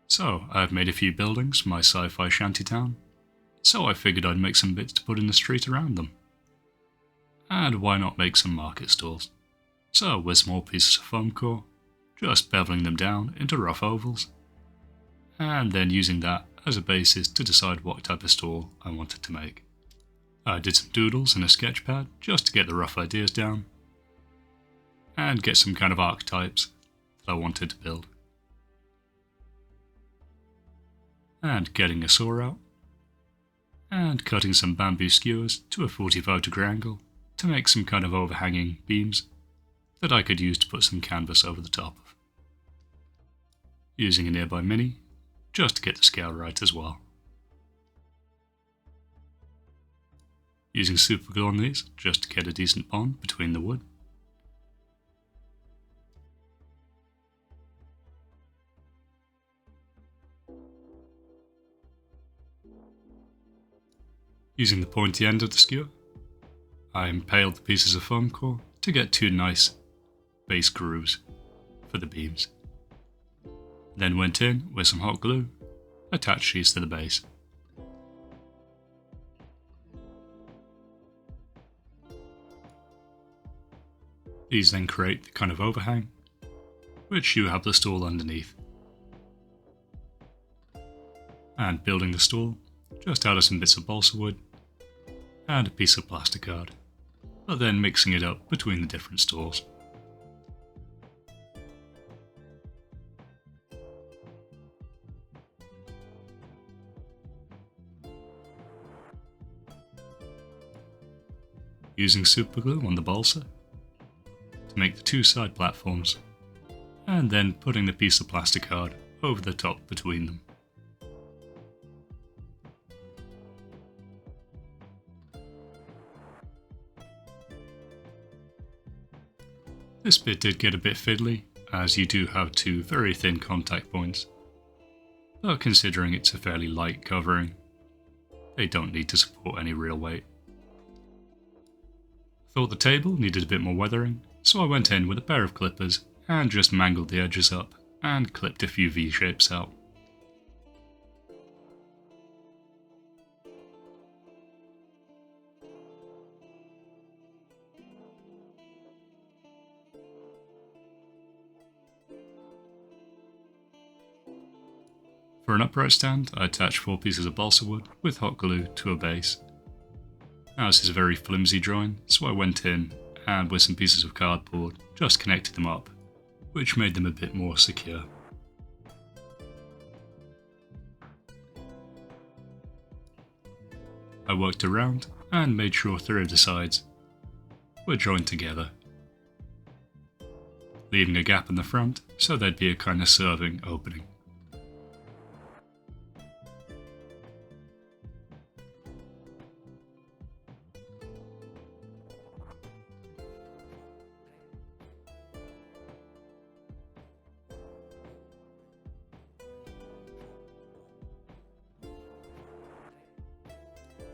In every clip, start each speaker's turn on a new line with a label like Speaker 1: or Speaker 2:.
Speaker 1: So, I've made a few buildings for my sci-fi shantytown, so I figured I'd make some bits to put in the street around them. And why not make some market stalls? So, with small pieces of foam core, just beveling them down into rough ovals, and then using that as a basis to decide what type of stall I wanted to make. I did some doodles in a sketch pad just to get the rough ideas down, and get some kind of archetypes that I wanted to build. And getting a saw out, and cutting some bamboo skewers to a 45-degree angle to make some kind of overhanging beams that I could use to put some canvas over the top of. Using a nearby mini just to get the scale right as well. Using super glue on these just to get a decent bond between the wood. Using the pointy end of the skewer, I impaled the pieces of foam core to get two nice base grooves for the beams. Then went in with some hot glue, attached these to the base. These then create the kind of overhang, which you have the stall underneath. And building the stall just out of some bits of balsa wood and a piece of plasticard, but then mixing it up between the different stalls. Using super glue on the balsa to make the two side platforms, and then putting the piece of plasticard over the top between them. This bit did get a bit fiddly, as you do have two very thin contact points, but considering it's a fairly light covering, they don't need to support any real weight. Thought the table needed a bit more weathering, so I went in with a pair of clippers and just mangled the edges up and clipped a few V-shapes out. For an upright stand, I attached 4 pieces of balsa wood with hot glue to a base. Now this is a very flimsy drawing, so I went in and with some pieces of cardboard just connected them up, which made them a bit more secure. I worked around and made sure 3 of the sides were joined together, leaving a gap in the front so there'd be a kind of serving opening.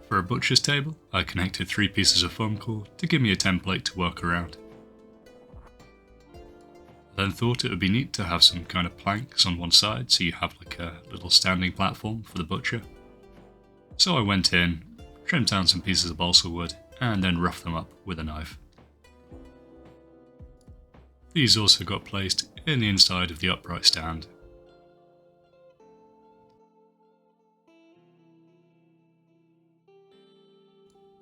Speaker 1: For a butcher's table, I connected 3 pieces of foam core to give me a template to work around. I then thought it would be neat to have some kind of planks on one side so you have like a little standing platform for the butcher. So I went in, trimmed down some pieces of balsa wood and then roughed them up with a knife. These also got placed in the inside of the upright stand.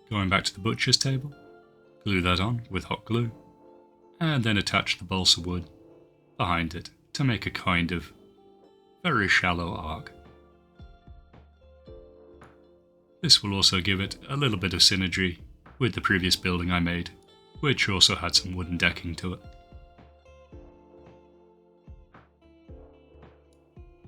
Speaker 1: Going back to the butcher's table, glue that on with hot glue, and then attach the balsa wood behind it to make a kind of very shallow arc. This will also give it a little bit of synergy with the previous building I made, which also had some wooden decking to it.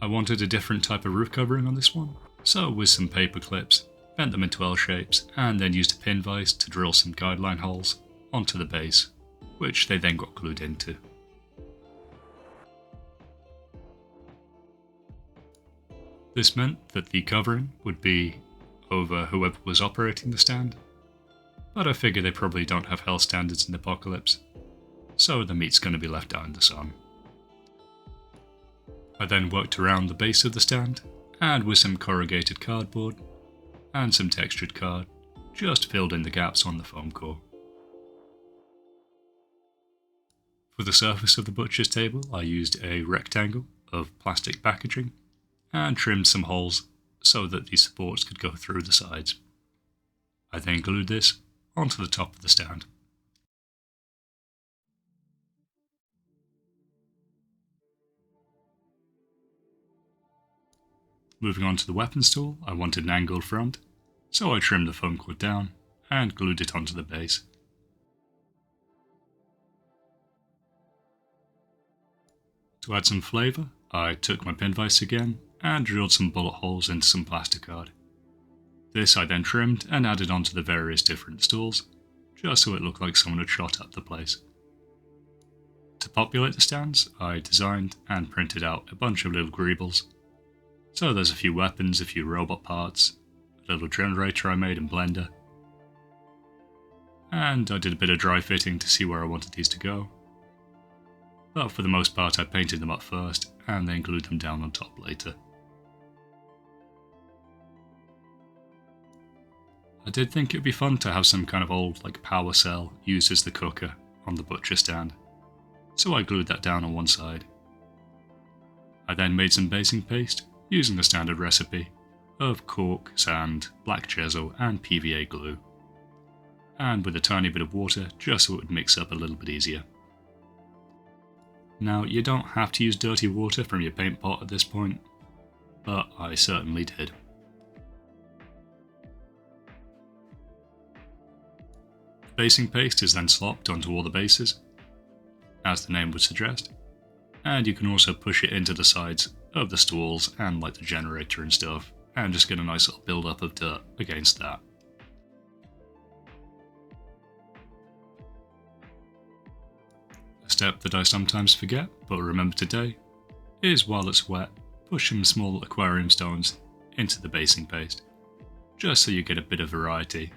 Speaker 1: I wanted a different type of roof covering on this one, so with some paper clips, bent them into L shapes, and then used a pin vise to drill some guideline holes onto the base, which they then got glued into. This meant that the covering would be over whoever was operating the stand, but I figure they probably don't have health standards in the apocalypse, so the meat's going to be left out in the sun. I then worked around the base of the stand, and with some corrugated cardboard and some textured card, just filled in the gaps on the foam core. For the surface of the butcher's table, I used a rectangle of plastic packaging and trimmed some holes so that the supports could go through the sides. I then glued this onto the top of the stand. Moving on to the weapons tool, I wanted an angled front, so I trimmed the foam core down and glued it onto the base. To add some flavour, I took my pin vise again and drilled some bullet holes into some plasticard. This I then trimmed and added onto the various different stools, just so it looked like someone had shot up the place. To populate the stands, I designed and printed out a bunch of little greebles. So there's a few weapons, a few robot parts, a little generator I made in Blender, and I did a bit of dry fitting to see where I wanted these to go. But for the most part I painted them up first and then glued them down on top later. I did think it would be fun to have some kind of old power cell used as the cooker on the butcher stand, so I glued that down on one side. I then made some basing paste using the standard recipe of cork, sand, black gesso and PVA glue, and with a tiny bit of water just so it would mix up a little bit easier. Now, you don't have to use dirty water from your paint pot at this point, but I certainly did. The basing paste is then slopped onto all the bases, as the name would suggest, and you can also push it into the sides of the stools and the generator and stuff, and just get a nice little build up of dirt against that. A step that I sometimes forget, but remember today, is while it's wet, push some small aquarium stones into the basing paste, just so you get a bit of variety.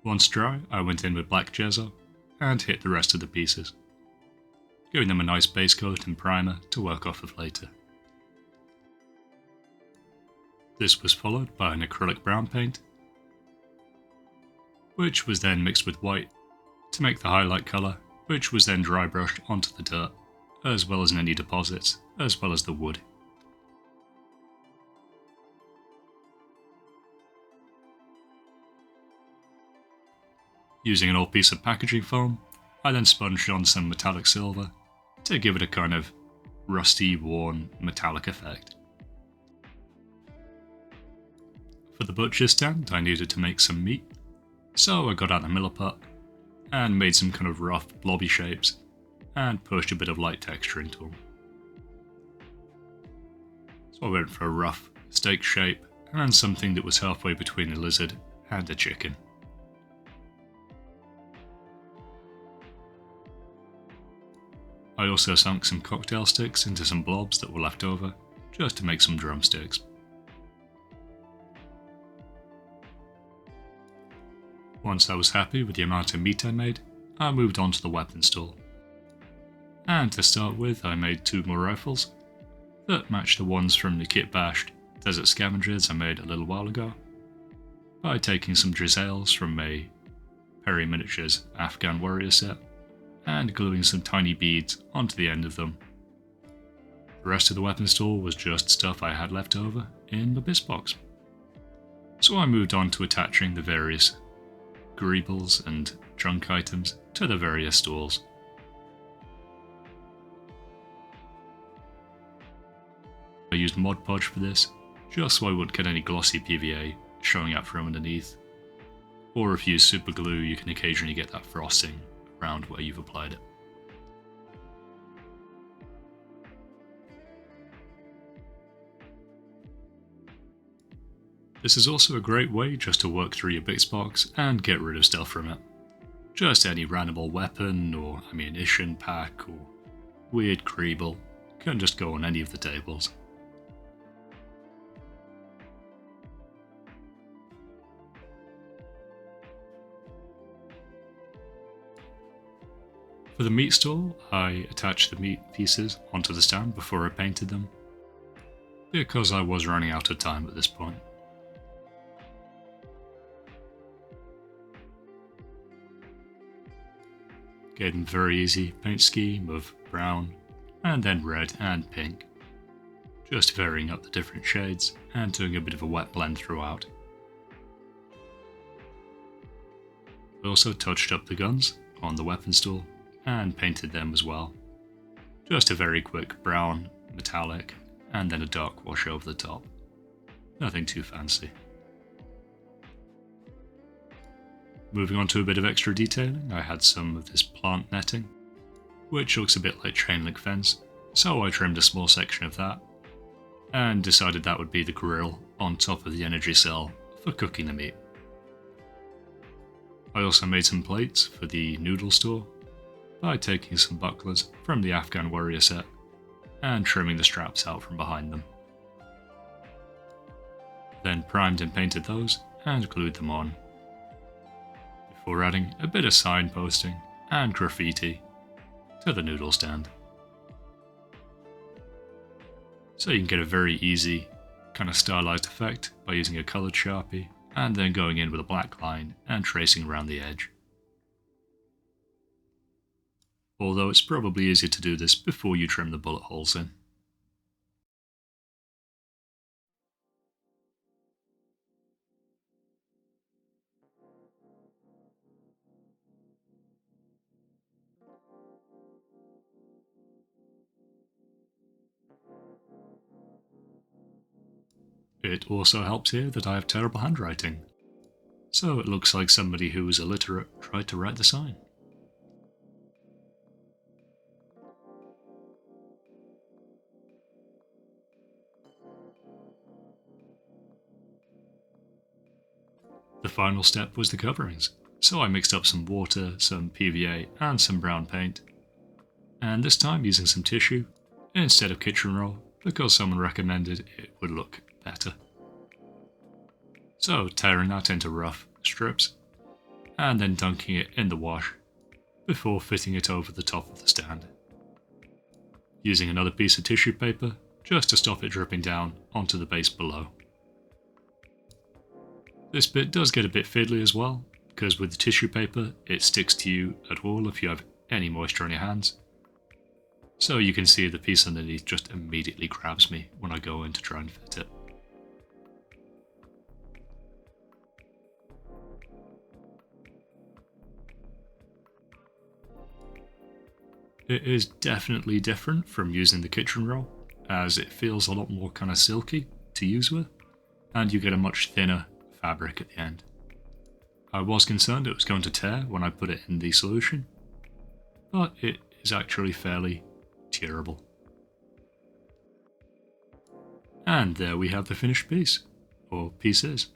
Speaker 1: Once dry, I went in with black gesso and hit the rest of the pieces, giving them a nice base coat and primer to work off of later. This was followed by an acrylic brown paint, which was then mixed with white to make the highlight colour, which was then dry brushed onto the dirt, as well as any deposits, as well as the wood. Using an old piece of packaging foam, I then sponged on some metallic silver to give it a kind of rusty, worn, metallic effect. For the butcher stand, I needed to make some meat, so I got out the miller pot and made some kind of rough, blobby shapes and pushed a bit of light texture into them. So I went for a rough steak shape and something that was halfway between a lizard and a chicken. I also sunk some cocktail sticks into some blobs that were left over, just to make some drumsticks. Once I was happy with the amount of meat I made, I moved on to the weapons tool. And to start with, I made 2 more rifles that matched the ones from the kit bashed Desert Scavengers I made a little while ago, by taking some drizzles from a Perry Miniatures Afghan Warrior set and gluing some tiny beads onto the end of them. The rest of the weapons tool was just stuff I had left over in the bisque box. So I moved on to attaching the various greebles and junk items to the various stools. I used Mod Podge for this, just so I wouldn't get any glossy PVA showing out from underneath. Or if you use super glue, you can occasionally get that frosting around where you've applied it. This is also a great way just to work through your bisque box and get rid of stuff from it. Just any random old weapon or ammunition pack or weird greeble can just go on any of the tables. For the meat stall, I attached the meat pieces onto the stand before I painted them, because I was running out of time at this point. Getting very easy paint scheme of brown, and then red and pink, just varying up the different shades and doing a bit of a wet blend throughout. I also touched up the guns on the weapon stool and painted them as well. Just a very quick brown, metallic, and then a dark wash over the top. Nothing too fancy. Moving on to a bit of extra detailing, I had some of this plant netting, which looks a bit like chain link fence, so I trimmed a small section of that, and decided that would be the grill on top of the energy cell for cooking the meat. I also made some plates for the noodle store by taking some bucklers from the Afghan warrior set and trimming the straps out from behind them. Then primed and painted those and glued them on, before adding a bit of signposting and graffiti to the noodle stand. So you can get a very easy kind of stylized effect by using a coloured Sharpie and then going in with a black line and tracing around the edge. Although it's probably easier to do this before you trim the bullet holes in. It also helps here that I have terrible handwriting, so it looks like somebody who was illiterate tried to write the sign. The final step was the coverings, so I mixed up some water, some PVA and some brown paint, and this time using some tissue instead of kitchen roll because someone recommended it would look better. So tearing that into rough strips and then dunking it in the wash before fitting it over the top of the stand. Using another piece of tissue paper just to stop it dripping down onto the base below. This bit does get a bit fiddly as well, because with the tissue paper it sticks to you at all if you have any moisture on your hands. So you can see the piece underneath just immediately grabs me when I go in to try and fit it. It is definitely different from using the kitchen roll, as it feels a lot more kind of silky to use with, and you get a much thinner fabric at the end. I was concerned it was going to tear when I put it in the solution, but it is actually fairly tearable. And there we have the finished piece, or pieces.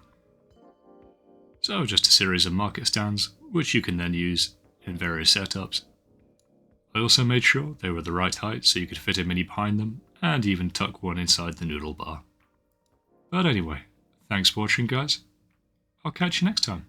Speaker 1: So just a series of market stands, which you can then use in various setups. I also made sure they were the right height so you could fit a mini behind them, and even tuck one inside the noodle bar. But anyway, thanks for watching guys. I'll catch you next time.